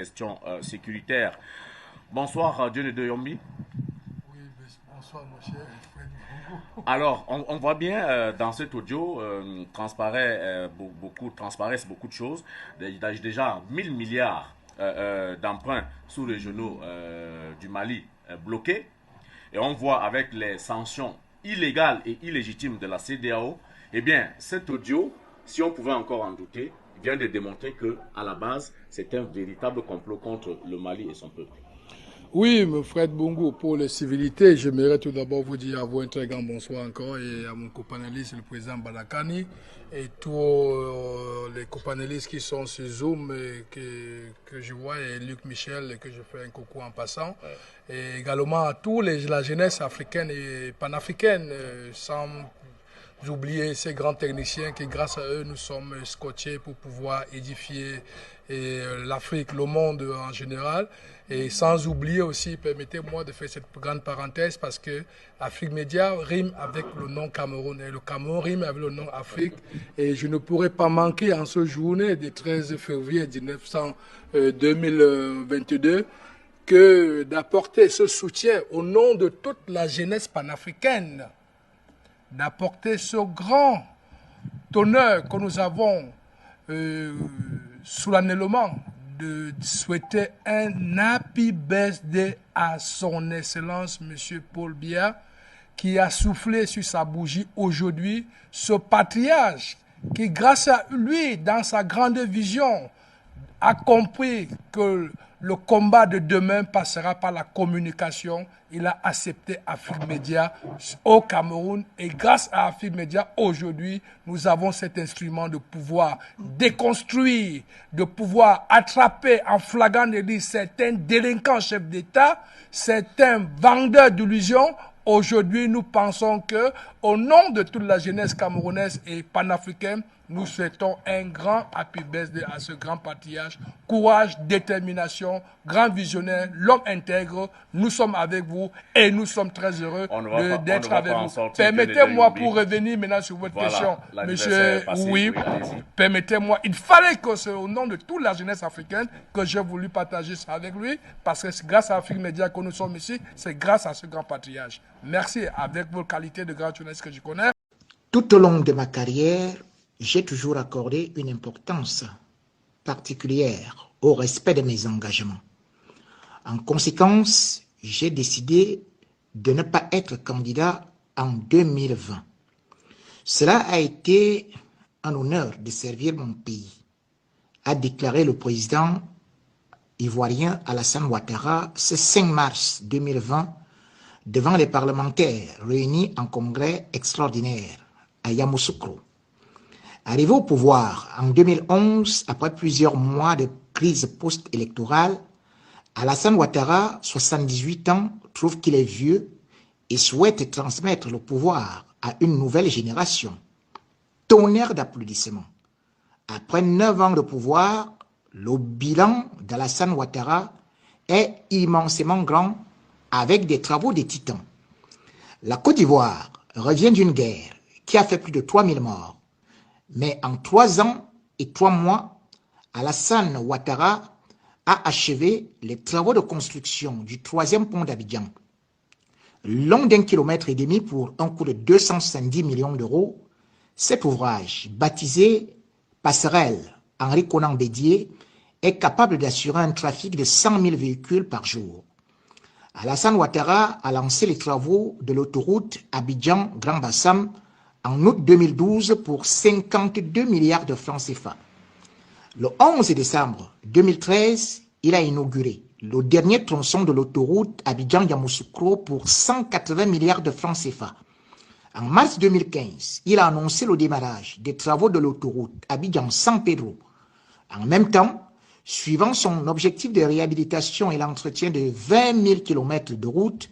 Question sécuritaire. Bonsoir, Dieu de Yombi. Oui, bonsoir, mon cher Fred Bongo. Alors, on voit bien dans cet audio transparaissent beaucoup de choses. Déjà 1000 milliards d'emprunts sous-régionaux du Mali bloqués. Et on voit avec les sanctions illégales et illégitimes de la CEDEAO, eh bien, cet audio, si on pouvait encore en douter, vient de démontrer que, à la base, c'est un véritable complot contre le Mali et son peuple. Oui, mon Fred Bongo, pour les civilités, j'aimerais tout d'abord vous dire à vous un très grand bonsoir encore et à mon copanélistes, le président Balakani, et tous les copanélistes qui sont sur Zoom et que je vois, et Luc Michel, et que je fais un coucou en passant, et également à tous la jeunesse africaine et panafricaine, sans oublier ces grands techniciens qui, grâce à eux, nous sommes scotchés pour pouvoir édifier l'Afrique, le monde en général. Et sans oublier aussi, permettez-moi de faire cette grande parenthèse parce que Afrique Média rime avec le nom Cameroun et le Cameroun rime avec le nom Afrique. Et je ne pourrais pas manquer en ce journée du 13 février 2022 que d'apporter ce soutien au nom de toute la jeunesse panafricaine, d'apporter ce grand honneur que nous avons solennellement de souhaiter un happy birthday à son excellence M. Paul Biya qui a soufflé sur sa bougie aujourd'hui, ce patriarche qui grâce à lui dans sa grande vision a compris que le combat de demain passera par la communication. Il a accepté Afrique Média au Cameroun et grâce à Afrique Média, aujourd'hui, nous avons cet instrument de pouvoir déconstruire, de pouvoir attraper en flagrant délit certains délinquants chefs d'État, certains vendeurs d'illusions. Aujourd'hui, nous pensons que, au nom de toute la jeunesse camerounaise et panafricaine, nous souhaitons un grand happy birthday à ce grand patriarche. Courage, détermination, grand visionnaire, l'homme intègre. Nous sommes avec vous et nous sommes très heureux d'être avec vous. Permettez-moi pour revenir maintenant sur votre question, monsieur. Oui, permettez-moi. Il fallait que c'est au nom de toute la jeunesse africaine que j'ai voulu partager ça avec lui parce que c'est grâce à Afrique Média que nous sommes ici. C'est grâce à ce grand patriarche. Merci avec vos qualités de grand journaliste que je connais. Tout au long de ma carrière, j'ai toujours accordé une importance particulière au respect de mes engagements. En conséquence, j'ai décidé de ne pas être candidat en 2020. Cela a été un honneur de servir mon pays, a déclaré le président ivoirien Alassane Ouattara ce 5 mars 2020 devant les parlementaires réunis en congrès extraordinaire à Yamoussoukro. Arrivé au pouvoir en 2011, après plusieurs mois de crise post-électorale, Alassane Ouattara, 78 ans, trouve qu'il est vieux et souhaite transmettre le pouvoir à une nouvelle génération. Tonnerre d'applaudissements. Après 9 ans de pouvoir, le bilan d'Alassane Ouattara est immensément grand avec des travaux de titans. La Côte d'Ivoire revient d'une guerre qui a fait plus de 3000 morts. Mais en 3 ans et 3 mois, Alassane Ouattara a achevé les travaux de construction du 3e pont d'Abidjan, long d'1,5 km pour un coût de 270 millions d'euros. Cet ouvrage, baptisé Passerelle Henri Konan Bédié, est capable d'assurer un trafic de 100 000 véhicules par jour. Alassane Ouattara a lancé les travaux de l'autoroute Abidjan-Grand Bassam en août 2012 pour 52 milliards de francs CFA. Le 11 décembre 2013, il a inauguré le dernier tronçon de l'autoroute Abidjan-Yamoussoukro pour 180 milliards de francs CFA. En mars 2015, il a annoncé le démarrage des travaux de l'autoroute Abidjan-San Pedro. En même temps, suivant son objectif de réhabilitation et l'entretien de 20 000 km de route,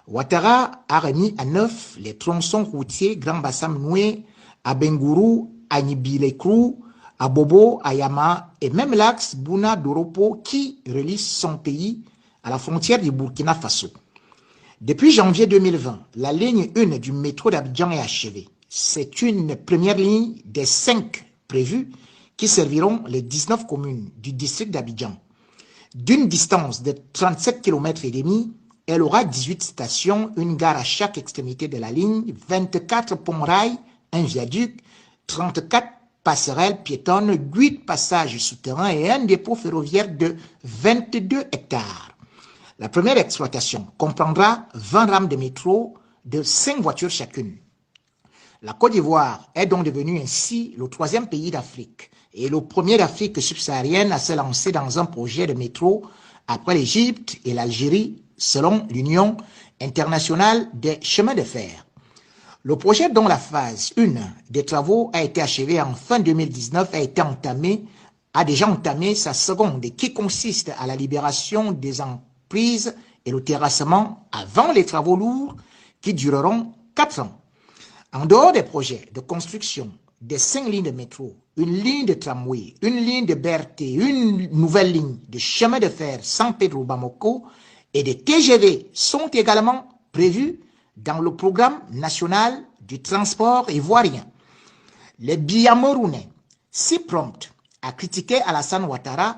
Ouattara a remis à neuf les tronçons routiers Grand Bassam Noué, à Bengourou, à Nibilekrou, à Bobo, à Yama et même l'axe Bouna Doropo qui relie son pays à la frontière du Burkina Faso. Depuis janvier 2020, la ligne 1 du métro d'Abidjan est achevée. C'est une première ligne des 5 prévues qui serviront les 19 communes du district d'Abidjan. D'une distance de 37 km et demi, elle aura 18 stations, une gare à chaque extrémité de la ligne, 24 ponts-rails, un viaduc, 34 passerelles piétonnes, 8 passages souterrains et un dépôt ferroviaire de 22 hectares. La première exploitation comprendra 20 rames de métro de 5 voitures chacune. La Côte d'Ivoire est donc devenue ainsi le 3e pays d'Afrique et le premier d'Afrique subsaharienne à se lancer dans un projet de métro après l'Égypte et l'Algérie, selon l'Union internationale des chemins de fer. Le projet dont la phase 1 des travaux a été achevée en fin 2019 a déjà entamé sa seconde, qui consiste à la libération des emprises et le terrassement avant les travaux lourds qui dureront 4 ans. En dehors des projets de construction des 5 lignes de métro, une ligne de tramway, une ligne de BRT, une nouvelle ligne de chemin de fer San Pedro Bamako et des TGV sont également prévus dans le programme national du transport ivoirien. Les Biamorounais, si prompts à critiquer Alassane Ouattara,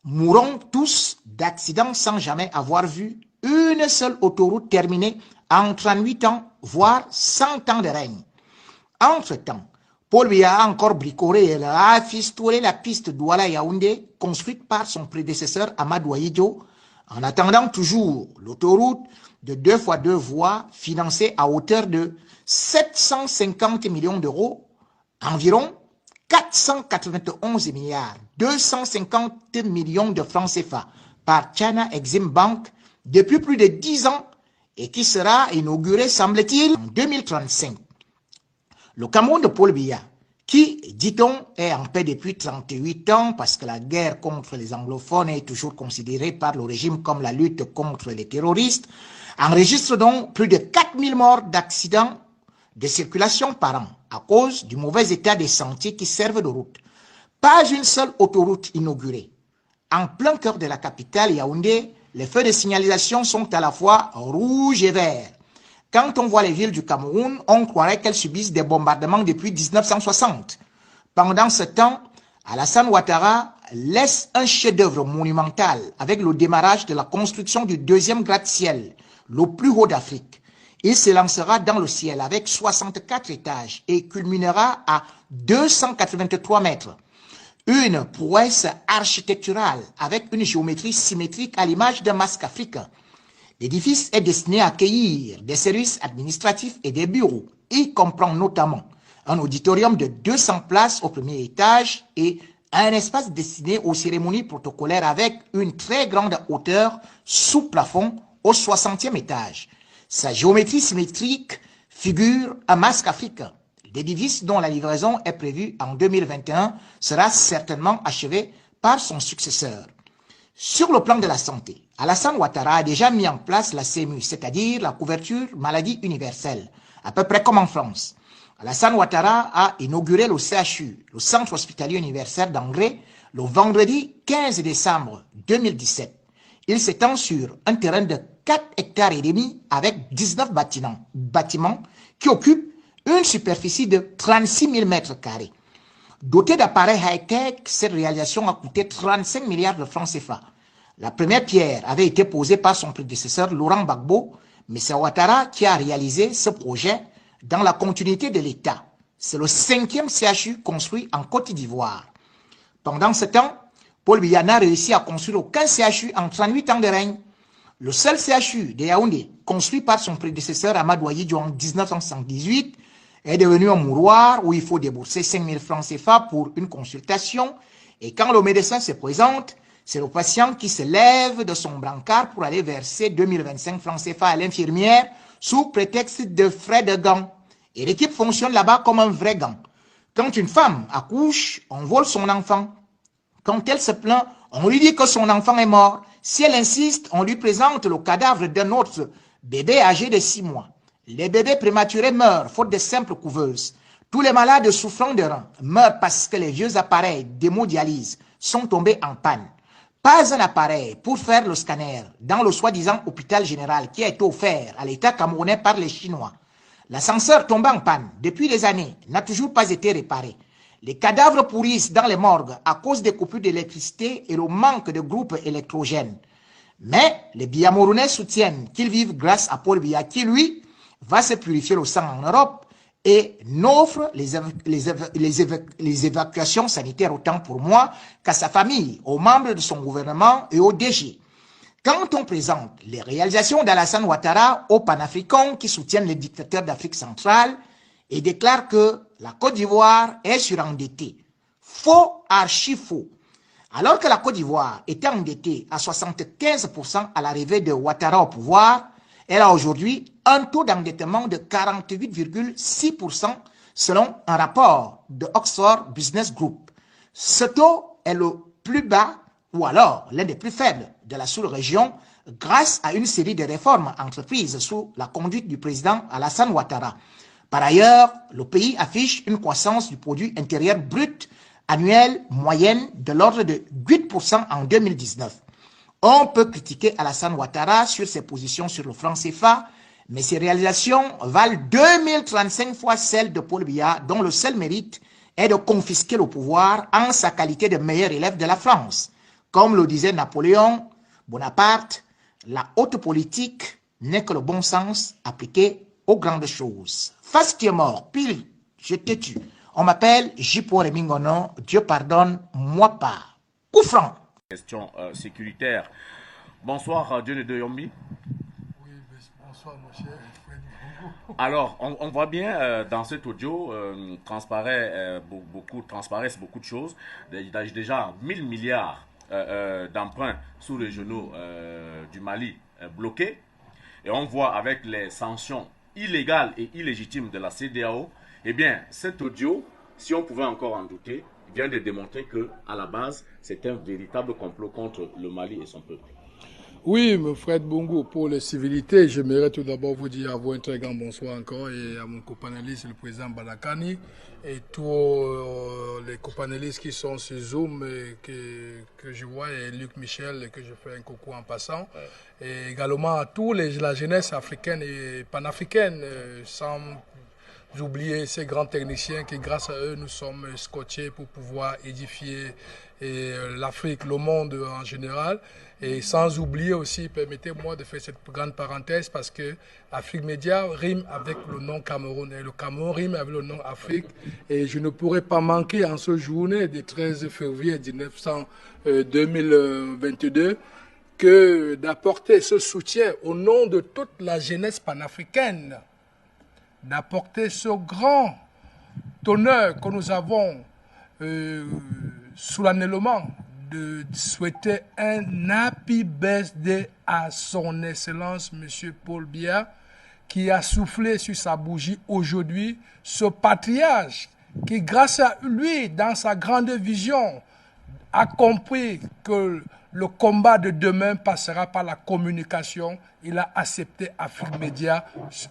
mourront tous d'accidents sans jamais avoir vu une seule autoroute terminée en 38 ans, voire 100 ans de règne. Entre-temps, Paul Biya a encore bricolé et a fistolé la piste Douala-Yaoundé, construite par son prédécesseur Amadou Ahidjo, en attendant toujours l'autoroute de 2 x 2 voies financée à hauteur de 750 millions d'euros, environ 491 milliards 250 millions de francs CFA par China Exim Bank depuis plus de 10 ans et qui sera inaugurée, semble-t-il, en 2035. Le Cameroun de Paul Biya, qui, dit-on, est en paix depuis 38 ans parce que la guerre contre les anglophones est toujours considérée par le régime comme la lutte contre les terroristes, enregistre donc plus de 4000 morts d'accidents de circulation par an à cause du mauvais état des sentiers qui servent de route. Pas une seule autoroute inaugurée. En plein cœur de la capitale, Yaoundé, les feux de signalisation sont à la fois rouges et verts. Quand on voit les villes du Cameroun, on croirait qu'elles subissent des bombardements depuis 1960. Pendant ce temps, Alassane Ouattara laisse un chef-d'œuvre monumental avec le démarrage de la construction du 2e gratte-ciel, le plus haut d'Afrique. Il se lancera dans le ciel avec 64 étages et culminera à 283 mètres. Une prouesse architecturale avec une géométrie symétrique à l'image d'un masque africain. L'édifice est destiné à accueillir des services administratifs et des bureaux. Il comprend notamment un auditorium de 200 places au premier étage et un espace destiné aux cérémonies protocolaires avec une très grande hauteur sous plafond au 60e étage. Sa géométrie symétrique figure un masque africain. L'édifice dont la livraison est prévue en 2021 sera certainement achevé par son successeur. Sur le plan de la santé, Alassane Ouattara a déjà mis en place la CMU, c'est-à-dire la couverture maladie universelle, à peu près comme en France. Alassane Ouattara a inauguré le CHU, le Centre hospitalier universel d'Angré, le vendredi 15 décembre 2017. Il s'étend sur un terrain de 4 hectares et demi avec 19 bâtiments qui occupent une superficie de 36 000 mètres carrés. Doté d'appareils high-tech, cette réalisation a coûté 35 milliards de francs CFA. La première pierre avait été posée par son prédécesseur Laurent Gbagbo, mais c'est Ouattara qui a réalisé ce projet dans la continuité de l'État. C'est le 5e CHU construit en Côte d'Ivoire. Pendant ce temps, Paul Biya n'a réussi à construire aucun CHU en 38 ans de règne. Le seul CHU de Yaoundé, construit par son prédécesseur Amadou Ahidjo en 1978, est devenu un mouroir où il faut débourser 5 000 francs CFA pour une consultation. Et quand le médecin se présente, c'est le patient qui se lève de son brancard pour aller verser 2025 francs CFA à l'infirmière sous prétexte de frais de gants. Et l'équipe fonctionne là-bas comme un vrai gant. Quand une femme accouche, on vole son enfant. Quand elle se plaint, on lui dit que son enfant est mort. Si elle insiste, on lui présente le cadavre d'un autre bébé âgé de 6 mois. Les bébés prématurés meurent faute de simples couveuses. Tous les malades souffrant de reins meurent parce que les vieux appareils d'hémodialyse sont tombés en panne. Pas un appareil pour faire le scanner dans le soi-disant hôpital général qui a été offert à l'État camerounais par les Chinois. L'ascenseur tombé en panne depuis des années n'a toujours pas été réparé. Les cadavres pourrissent dans les morgues à cause des coupures d'électricité et le manque de groupes électrogènes. Mais les Biamourunais soutiennent qu'ils vivent grâce à Paul Biya qui, lui, va se purifier le sang en Europe et n'offre les évacuations sanitaires autant pour moi qu'à sa famille, aux membres de son gouvernement et au DG. Quand on présente les réalisations d'Alassane Ouattara aux panafricains qui soutiennent les dictateurs d'Afrique centrale et déclarent que la Côte d'Ivoire est surendettée, faux, archi faux. Alors que la Côte d'Ivoire était endettée à 75% à l'arrivée de Ouattara au pouvoir, elle a aujourd'hui un taux d'endettement de 48,6% selon un rapport de Oxford Business Group. Ce taux est le plus bas ou alors l'un des plus faibles de la sous-région grâce à une série de réformes entreprises sous la conduite du président Alassane Ouattara. Par ailleurs, le pays affiche une croissance du produit intérieur brut annuel moyenne de l'ordre de 8% en 2019. On peut critiquer Alassane Ouattara sur ses positions sur le franc CFA, mais ses réalisations valent 2035 fois celles de Paul Biya, dont le seul mérite est de confisquer le pouvoir en sa qualité de meilleur élève de la France. Comme le disait Napoléon Bonaparte, la haute politique n'est que le bon sens appliqué aux grandes choses. Face tu es mort, pile, je t'ai tué. On m'appelle Jipo Remingono, Dieu pardonne, moi pas. Coup franc. Question sécuritaire. Bonsoir, Dieu de Yombi. Oui, bonsoir, mon cher. Alors, on voit bien dans cet audio, transparaissent beaucoup de choses. Déjà 1000 milliards d'emprunts sous les genoux du Mali bloqués. Et on voit avec les sanctions illégales et illégitimes de la CEDEAO, eh bien, cet audio, si on pouvait encore en douter, vient de démontrer que, à la base, c'est un véritable complot contre le Mali et son peuple. Oui, mon frère Bongo, pour les civilités, j'aimerais tout d'abord vous dire à vous un très grand bonsoir encore et à mon copanéliste, le président Balakani, et tous les copanélistes qui sont sur Zoom et que je vois, et Luc Michel, et que je fais un coucou en passant, et également à tous la jeunesse africaine et panafricaine, sans oublier ces grands techniciens qui, grâce à eux, nous sommes scotchés pour pouvoir édifier l'Afrique, le monde en général. Et sans oublier aussi, permettez-moi de faire cette grande parenthèse parce que Afrique Média rime avec le nom Cameroun et le Cameroun rime avec le nom Afrique. Et je ne pourrais pas manquer en ce journée du 13 février 2022 que d'apporter ce soutien au nom de toute la jeunesse panafricaine, d'apporter ce grand honneur que nous avons solennellement de souhaiter un happy birthday à son excellence monsieur Paul Biya qui a soufflé sur sa bougie aujourd'hui, ce patriarche qui grâce à lui dans sa grande vision a compris que le combat de demain passera par la communication. Il a accepté Afrique Média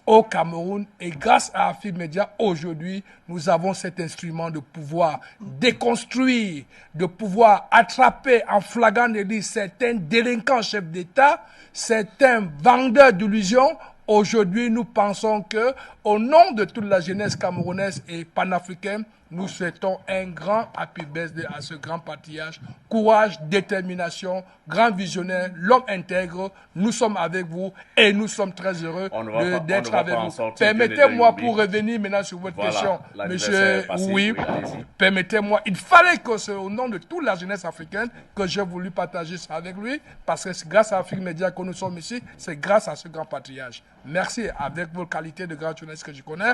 au Cameroun et grâce à Afrique Média, aujourd'hui, nous avons cet instrument de pouvoir déconstruire, de pouvoir attraper en flagrant délit certains délinquants chefs d'État, certains vendeurs d'illusions. Aujourd'hui, nous pensons que, au nom de toute la jeunesse camerounaise et panafricaine, nous souhaitons un grand happy birthday à ce grand patriarche. Courage, détermination, grand visionnaire, l'homme intègre. Nous sommes avec vous et nous sommes très heureux d'être avec vous. Permettez-moi, pour revenir maintenant sur votre question, monsieur, oui, permettez-moi, il fallait que c'est au nom de toute la jeunesse africaine que j'ai voulu partager ça avec lui, parce que c'est grâce à Afrique Média que nous sommes ici, c'est grâce à ce grand patriarche. Merci, avec vos qualités de grand journaliste que je connais.